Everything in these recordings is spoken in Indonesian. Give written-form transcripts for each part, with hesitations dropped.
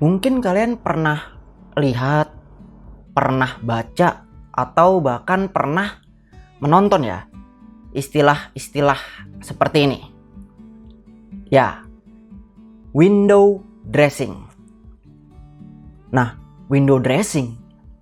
Mungkin kalian pernah lihat, pernah baca, atau bahkan pernah menonton ya istilah-istilah seperti ini. Ya, window dressing. Nah, window dressing,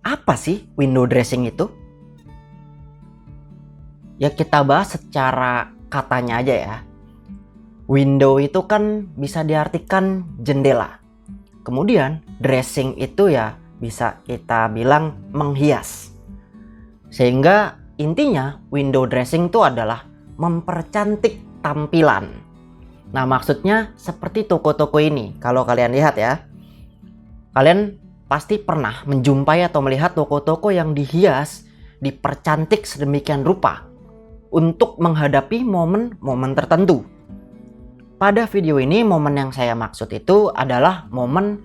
apa sih window dressing itu? Ya kita bahas secara katanya aja ya. Window itu kan bisa diartikan jendela. Kemudian dressing itu ya bisa kita bilang menghias. Sehingga intinya window dressing itu adalah mempercantik tampilan. Nah maksudnya seperti toko-toko ini. Kalau kalian lihat ya, kalian pasti pernah menjumpai atau melihat toko-toko yang dihias, dipercantik sedemikian rupa untuk menghadapi momen-momen tertentu. Pada video ini momen yang saya maksud itu adalah momen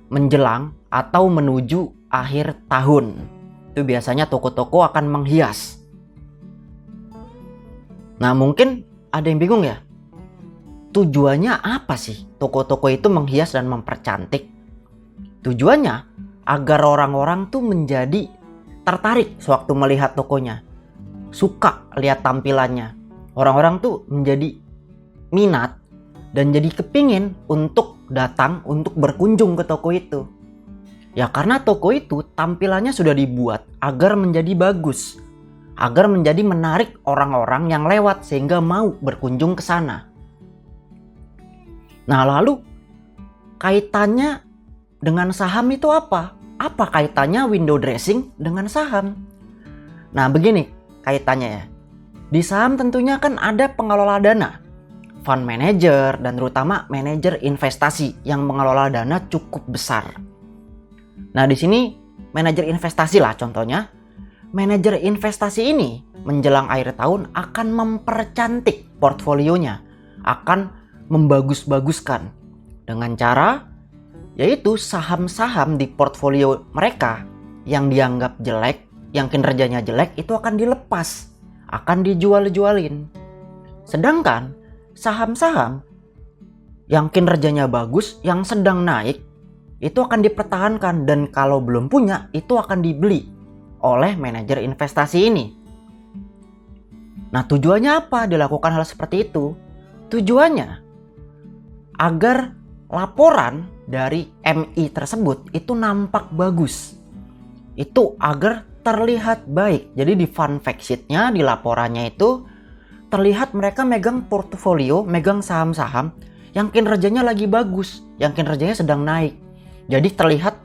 menjelang atau menuju akhir tahun. Itu biasanya toko-toko akan menghias. Nah mungkin ada yang bingung ya, tujuannya apa sih toko-toko itu menghias dan mempercantik? Tujuannya agar orang-orang tuh menjadi tertarik sewaktu melihat tokonya, suka lihat tampilannya. Orang-orang tuh menjadi minat dan jadi kepingin untuk datang untuk berkunjung ke toko itu. Ya karena toko itu tampilannya sudah dibuat agar menjadi bagus, agar menjadi menarik orang-orang yang lewat sehingga mau berkunjung ke sana. Nah lalu kaitannya dengan saham itu apa? Apa kaitannya window dressing dengan saham? Nah begini kaitannya ya. Di saham tentunya kan ada pengelola dana, fund manager, dan terutama manajer investasi yang mengelola dana cukup besar. Nah di sini manajer investasi lah contohnya. Manajer investasi ini menjelang akhir tahun akan mempercantik portfolionya, akan membagus-baguskan dengan cara yaitu saham-saham di portfolio mereka yang dianggap jelek, yang kinerjanya jelek itu akan dilepas, akan dijual-jualin. Sedangkan saham-saham yang kinerjanya bagus, yang sedang naik, itu akan dipertahankan dan kalau belum punya itu akan dibeli oleh manajer investasi ini. Nah tujuannya apa dilakukan hal seperti itu? Tujuannya agar laporan dari MI tersebut itu nampak bagus. Itu agar terlihat baik. Jadi di fund fact sheet-nya, di laporannya itu terlihat mereka megang portofolio, megang saham-saham yang kinerjanya lagi bagus, yang kinerjanya sedang naik. Jadi terlihat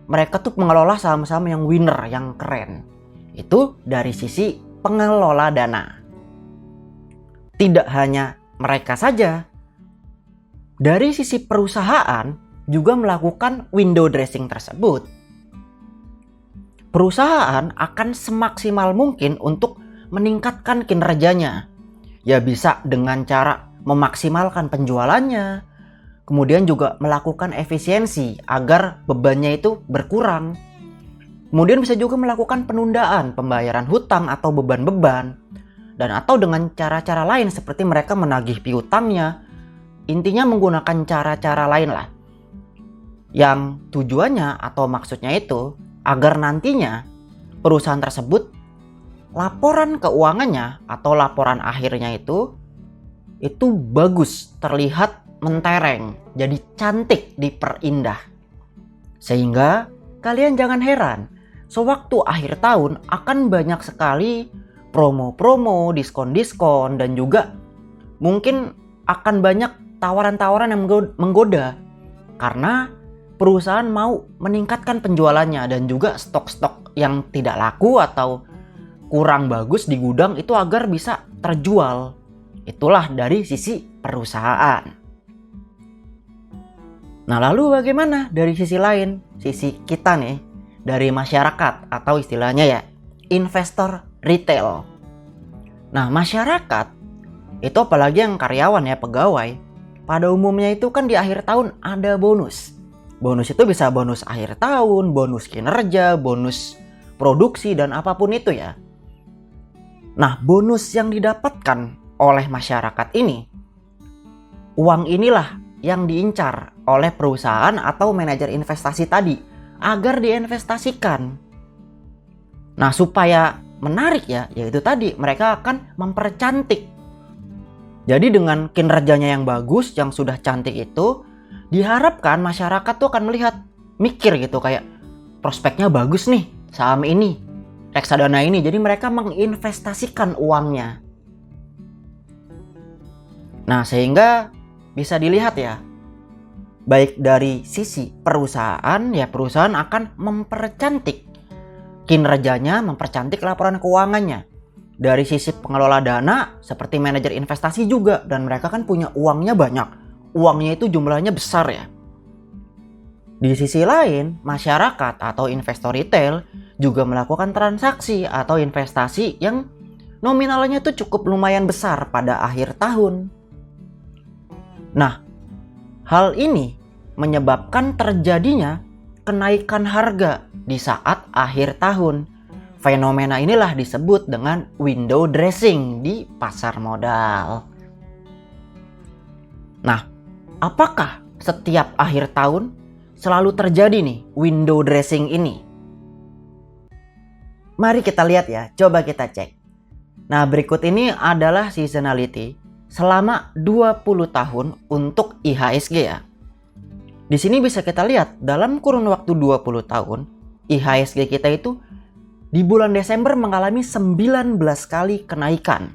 mereka tuh mengelola saham-saham yang winner, yang keren. Itu dari sisi pengelola dana. Tidak hanya mereka saja. Dari sisi perusahaan juga melakukan window dressing tersebut. Perusahaan akan semaksimal mungkin untuk meningkatkan kinerjanya. Ya bisa dengan cara memaksimalkan penjualannya, kemudian juga melakukan efisiensi agar bebannya itu berkurang. Kemudian bisa juga melakukan penundaan pembayaran hutang atau beban-beban. Dan atau dengan cara-cara lain seperti mereka menagih piutangnya. Intinya menggunakan cara-cara lain lah. Yang tujuannya atau maksudnya itu agar nantinya perusahaan tersebut laporan keuangannya atau laporan akhirnya itu bagus, terlihat mentereng, jadi cantik, diperindah. Sehingga kalian jangan heran, sewaktu akhir tahun akan banyak sekali promo-promo, diskon-diskon, dan juga mungkin akan banyak tawaran-tawaran yang menggoda. Karena perusahaan mau meningkatkan penjualannya dan juga stok-stok yang tidak laku atau kurang bagus di gudang itu agar bisa terjual. Itulah dari sisi perusahaan. Nah lalu bagaimana dari sisi lain, sisi kita nih, dari masyarakat atau istilahnya ya investor retail. Nah masyarakat itu apalagi yang karyawan ya, pegawai, pada umumnya itu kan di akhir tahun ada bonus. Bonus itu bisa bonus akhir tahun, bonus kinerja, bonus produksi dan apapun itu ya. Nah bonus yang didapatkan oleh masyarakat ini, uang inilah yang diincar oleh perusahaan atau manajer investasi tadi agar diinvestasikan. Nah, supaya menarik ya, yaitu tadi mereka akan mempercantik. Jadi dengan kinerjanya yang bagus, yang sudah cantik itu, diharapkan masyarakat tuh akan melihat, mikir gitu kayak prospeknya bagus nih saham ini, reksadana ini. Jadi mereka menginvestasikan uangnya. Nah, sehingga bisa dilihat ya, baik dari sisi perusahaan, ya perusahaan akan mempercantik kinerjanya, mempercantik laporan keuangannya. Dari sisi pengelola dana seperti manajer investasi juga, dan mereka kan punya uangnya banyak. Uangnya itu jumlahnya besar ya. Di sisi lain, masyarakat atau investor retail juga melakukan transaksi atau investasi yang nominalnya tuh cukup lumayan besar pada akhir tahun. Nah, hal ini menyebabkan terjadinya kenaikan harga di saat akhir tahun. Fenomena inilah disebut dengan window dressing di pasar modal. Nah, apakah setiap akhir tahun selalu terjadi nih window dressing ini? Mari kita lihat ya, coba kita cek. Nah, berikut ini adalah seasonality selama 20 tahun untuk IHSG ya. Di sini bisa kita lihat dalam kurun waktu 20 tahun, IHSG kita itu di bulan Desember mengalami 19 kali kenaikan.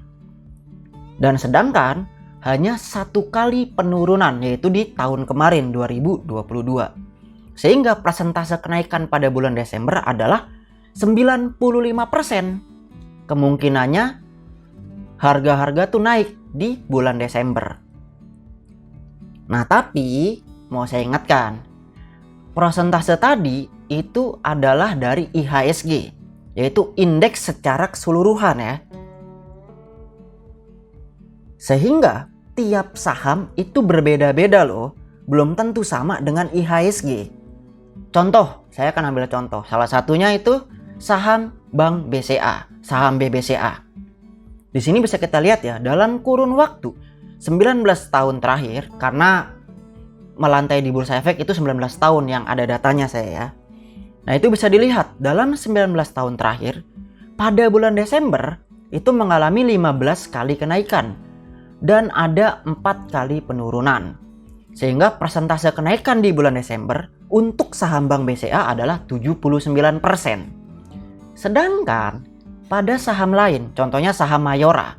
Dan sedangkan hanya 1 kali penurunan, yaitu di tahun kemarin 2022. Sehingga persentase kenaikan pada bulan Desember adalah 95%. Kemungkinannya harga-harga tuh naik di bulan Desember. Nah, tapi mau saya ingatkan, persentase tadi itu adalah dari IHSG, yaitu indeks secara keseluruhan ya. Sehingga tiap saham itu berbeda-beda loh, belum tentu sama dengan IHSG. Contoh, saya akan ambil contoh. Salah satunya itu saham Bank BCA, saham BBCA. Di sini bisa kita lihat ya, dalam kurun waktu 19 tahun terakhir, karena melantai di Bursa Efek itu 19 tahun yang ada datanya saya ya. Nah, itu bisa dilihat dalam 19 tahun terakhir, pada bulan Desember itu mengalami 15 kali kenaikan dan ada 4 kali penurunan. Sehingga persentase kenaikan di bulan Desember untuk saham Bank BCA adalah 79%. Sedangkan pada saham lain, contohnya saham Mayora,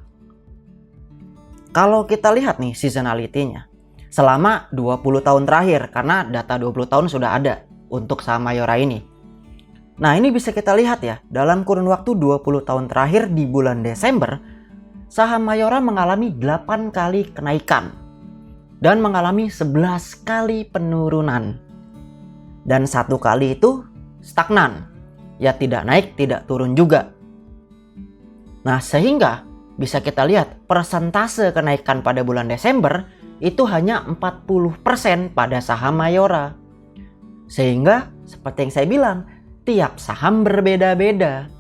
kalau kita lihat nih seasonality-nya selama 20 tahun terakhir, karena data 20 tahun sudah ada untuk saham Mayora ini. Nah, ini bisa kita lihat ya, dalam kurun waktu 20 tahun terakhir di bulan Desember, saham Mayora mengalami 8 kali kenaikan dan mengalami 11 kali penurunan. Dan 1 kali itu stagnan, ya tidak naik tidak turun juga. Nah, sehingga bisa kita lihat persentase kenaikan pada bulan Desember itu hanya 40% pada saham Mayora. Sehingga seperti yang saya bilang, tiap saham berbeda-beda.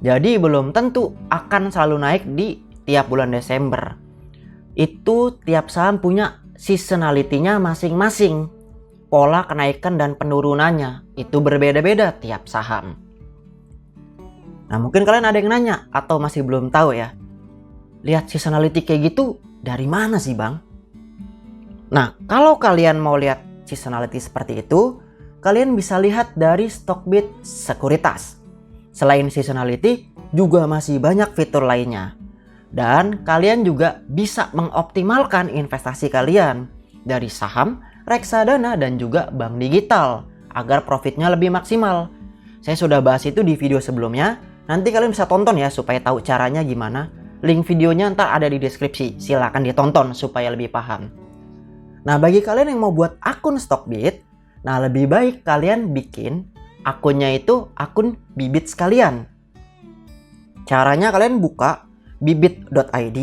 Jadi belum tentu akan selalu naik di tiap bulan Desember. Itu tiap saham punya seasonality-nya masing-masing. Pola kenaikan dan penurunannya itu berbeda-beda tiap saham. Nah, mungkin kalian ada yang nanya atau masih belum tahu ya, lihat seasonality kayak gitu dari mana sih bang? Nah, kalau kalian mau lihat seasonality seperti itu, kalian bisa lihat dari Stockbit Sekuritas. Selain seasonality, juga masih banyak fitur lainnya. Dan kalian juga bisa mengoptimalkan investasi kalian dari saham, reksadana, dan juga bank digital agar profitnya lebih maksimal. Saya sudah bahas itu di video sebelumnya. Nanti kalian bisa tonton ya supaya tahu caranya gimana. Link videonya ntar ada di deskripsi. Silahkan ditonton supaya lebih paham. Nah, bagi kalian yang mau buat akun Stockbit, nah lebih baik kalian bikin akunnya itu akun Bibit sekalian. Caranya kalian buka bibit.id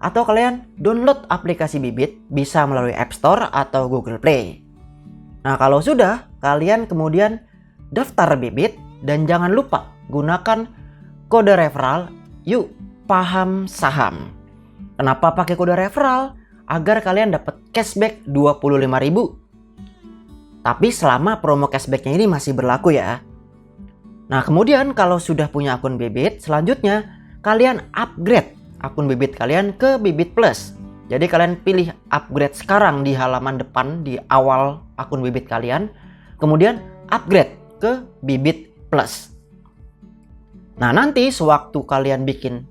atau kalian download aplikasi Bibit, bisa melalui App Store atau Google Play. Nah, kalau sudah, kalian kemudian daftar Bibit dan jangan lupa gunakan kode referral Yuk Paham Saham. Kenapa pakai kode referral? Agar kalian dapat cashback 25.000. Tapi selama promo cashbacknya ini masih berlaku ya. Nah kemudian kalau sudah punya akun Bibit, selanjutnya kalian upgrade akun Bibit kalian ke Bibit Plus. Jadi kalian pilih upgrade sekarang di halaman depan di awal akun Bibit kalian. Kemudian upgrade ke Bibit Plus. Nah nanti sewaktu kalian bikin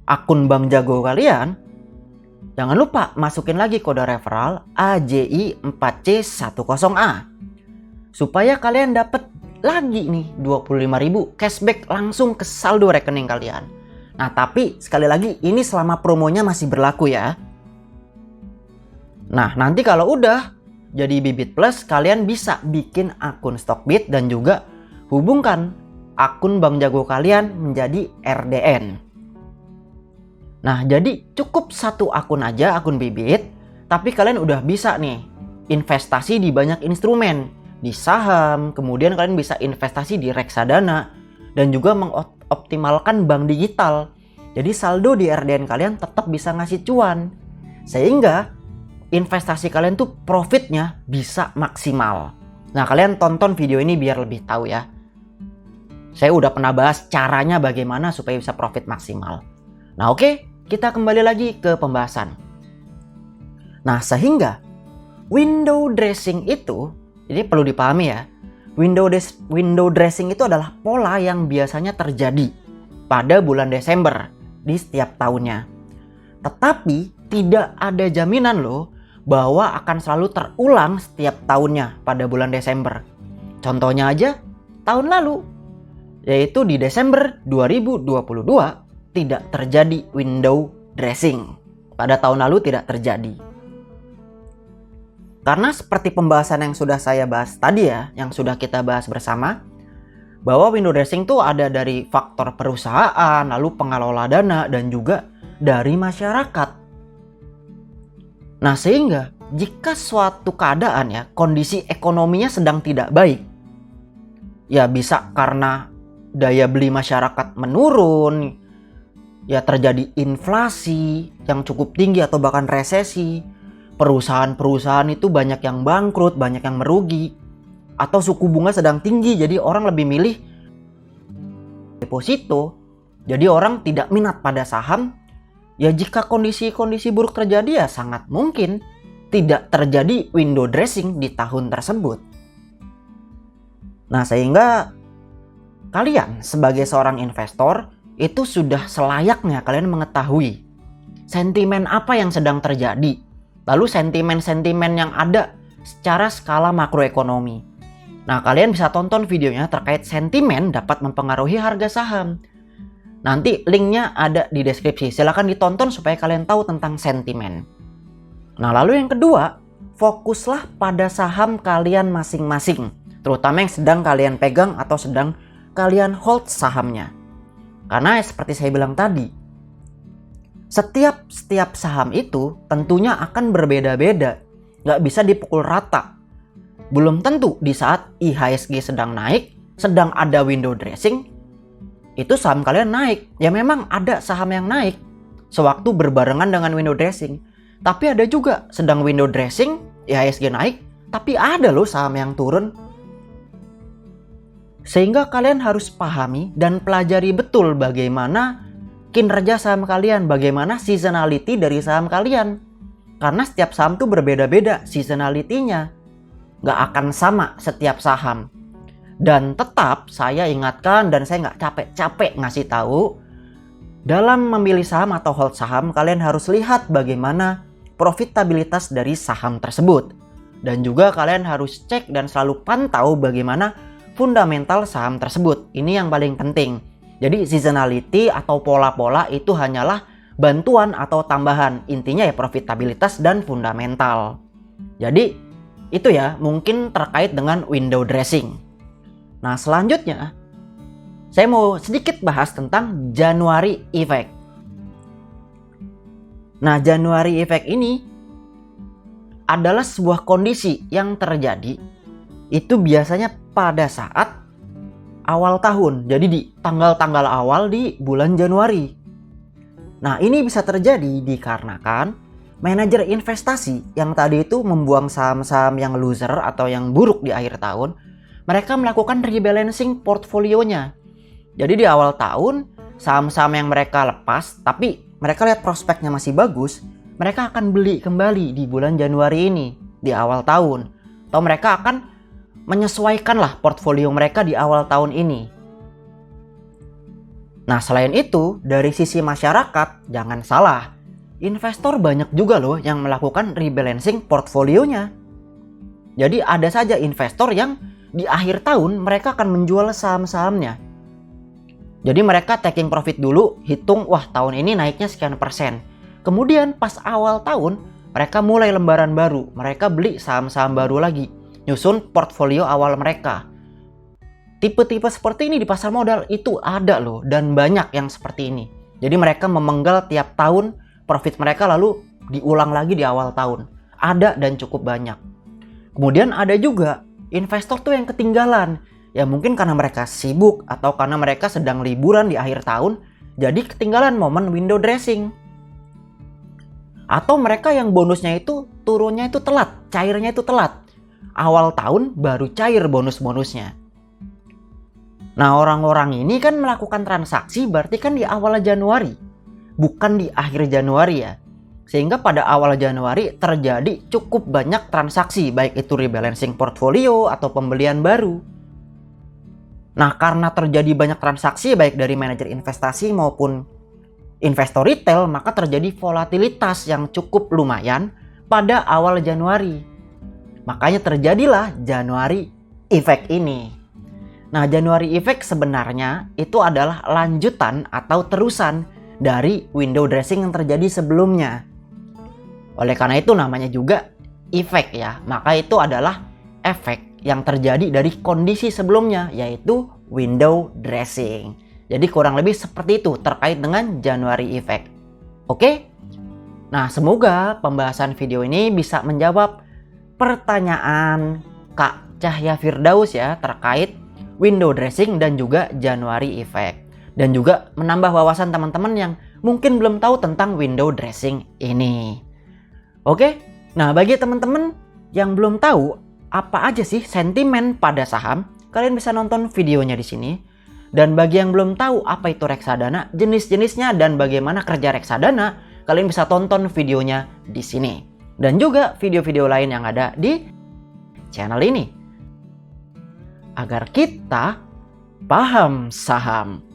akun Bank Jago kalian, jangan lupa masukin lagi kode referral AJI4C10A supaya kalian dapat lagi nih 25.000 cashback langsung ke saldo rekening kalian. Nah tapi sekali lagi ini selama promonya masih berlaku ya. Nah nanti kalau udah jadi Bibit Plus, kalian bisa bikin akun Stockbit dan juga hubungkan akun Bank Jago kalian menjadi RDN. Nah jadi cukup satu akun aja, akun Bibit, tapi kalian udah bisa nih investasi di banyak instrumen, di saham, kemudian kalian bisa investasi di reksadana dan juga mengoptimalkan bank digital. Jadi saldo di RDN kalian tetap bisa ngasih cuan, sehingga investasi kalian tuh profitnya bisa maksimal. Nah kalian tonton video ini biar lebih tahu ya. Saya udah pernah bahas caranya bagaimana supaya bisa profit maksimal. Nah oke, kita kembali lagi ke pembahasan. Nah sehingga window dressing itu, ini perlu dipahami ya. Window dressing itu adalah pola yang biasanya terjadi pada bulan Desember di setiap tahunnya. Tetapi tidak ada jaminan loh bahwa akan selalu terulang setiap tahunnya pada bulan Desember. Contohnya aja tahun lalu, yaitu di Desember 2022 tidak terjadi window dressing. Pada tahun lalu tidak terjadi. Karena seperti pembahasan yang sudah saya bahas tadi ya, yang sudah kita bahas bersama, bahwa window dressing itu ada dari faktor perusahaan, lalu pengelola dana, dan juga dari masyarakat. Nah sehingga jika suatu keadaan ya, kondisi ekonominya sedang tidak baik, ya bisa karena daya beli masyarakat menurun, ya terjadi inflasi yang cukup tinggi atau bahkan resesi, perusahaan-perusahaan itu banyak yang bangkrut, banyak yang merugi, atau suku bunga sedang tinggi jadi orang lebih milih deposito, jadi orang tidak minat pada saham. Ya jika kondisi-kondisi buruk terjadi ya sangat mungkin tidak terjadi window dressing di tahun tersebut. Nah sehingga kalian sebagai seorang investor itu sudah selayaknya kalian mengetahui sentimen apa yang sedang terjadi. Lalu sentimen-sentimen yang ada secara skala makroekonomi. Nah kalian bisa tonton videonya terkait sentimen dapat mempengaruhi harga saham. Nanti linknya ada di deskripsi, silahkan ditonton supaya kalian tahu tentang sentimen. Nah lalu yang kedua, fokuslah pada saham kalian masing-masing, terutama yang sedang kalian pegang atau sedang kalian hold sahamnya. Karena seperti saya bilang tadi, setiap saham itu tentunya akan berbeda-beda, nggak bisa dipukul rata. Belum tentu di saat IHSG sedang naik, sedang ada window dressing, itu saham kalian naik. Ya memang ada saham yang naik sewaktu berbarengan dengan window dressing. Tapi ada juga sedang window dressing, IHSG naik, tapi ada loh saham yang turun. Sehingga kalian harus pahami dan pelajari betul bagaimana kinerja saham kalian, bagaimana seasonality dari saham kalian. Karena setiap saham tuh berbeda-beda seasonality-nya. Nggak akan sama setiap saham. Dan tetap saya ingatkan dan saya nggak capek-capek ngasih tahu, dalam memilih saham atau hold saham kalian harus lihat bagaimana profitabilitas dari saham tersebut. Dan juga kalian harus cek dan selalu pantau bagaimana fundamental saham tersebut. Ini yang paling penting. Jadi seasonality atau pola-pola itu hanyalah bantuan atau tambahan. Intinya ya profitabilitas dan fundamental. Jadi itu ya mungkin terkait dengan window dressing. Nah selanjutnya saya mau sedikit bahas tentang January Effect. Nah January Effect ini adalah sebuah kondisi yang terjadi itu biasanya pada saat awal tahun. Jadi di tanggal-tanggal awal di bulan Januari. Nah ini bisa terjadi dikarenakan manajer investasi yang tadi itu membuang saham-saham yang loser atau yang buruk di akhir tahun, mereka melakukan rebalancing portfolionya. Jadi di awal tahun, saham-saham yang mereka lepas, tapi mereka lihat prospeknya masih bagus, mereka akan beli kembali di bulan Januari ini, di awal tahun. Atau mereka akan menyesuaikanlah portfolio mereka di awal tahun ini. Nah, selain itu, dari sisi masyarakat, jangan salah. Investor banyak juga loh yang melakukan rebalancing portfolionya. Jadi ada saja investor yang di akhir tahun mereka akan menjual saham-sahamnya. Jadi mereka taking profit dulu, hitung wah tahun ini naiknya sekian persen. Kemudian pas awal tahun mereka mulai lembaran baru, mereka beli saham-saham baru lagi, nyusun portfolio awal mereka. Tipe-tipe seperti ini di pasar modal itu ada loh, dan banyak yang seperti ini. Jadi mereka memenggal tiap tahun profit mereka lalu diulang lagi di awal tahun. Ada dan cukup banyak. Kemudian ada juga investor tuh yang ketinggalan. Ya mungkin karena mereka sibuk atau karena mereka sedang liburan di akhir tahun, jadi ketinggalan momen window dressing. Atau mereka yang bonusnya itu turunnya itu telat, cairnya itu telat. Awal tahun baru cair bonus-bonusnya. Nah, orang-orang ini kan melakukan transaksi berarti kan di awal Januari, bukan di akhir Januari ya. Sehingga pada awal Januari terjadi cukup banyak transaksi, baik itu rebalancing portfolio atau pembelian baru. Nah, karena terjadi banyak transaksi baik dari manajer investasi maupun investor retail, maka terjadi volatilitas yang cukup lumayan pada awal Januari. Makanya terjadilah January Effect ini. Nah, January Effect sebenarnya itu adalah lanjutan atau terusan dari window dressing yang terjadi sebelumnya. Oleh karena itu namanya juga effect ya. Maka itu adalah efek yang terjadi dari kondisi sebelumnya, yaitu window dressing. Jadi kurang lebih seperti itu terkait dengan January Effect. Oke? Nah, semoga pembahasan video ini bisa menjawab pertanyaan Kak Cahya Firdaus ya terkait window dressing dan juga January Effect. Dan juga menambah wawasan teman-teman yang mungkin belum tahu tentang window dressing ini. Oke, nah bagi teman-teman yang belum tahu apa aja sih sentimen pada saham, kalian bisa nonton videonya di sini. Dan bagi yang belum tahu apa itu reksadana, jenis-jenisnya dan bagaimana kerja reksadana, kalian bisa tonton videonya di sini. Dan juga video-video lain yang ada di channel ini. Agar kita paham saham.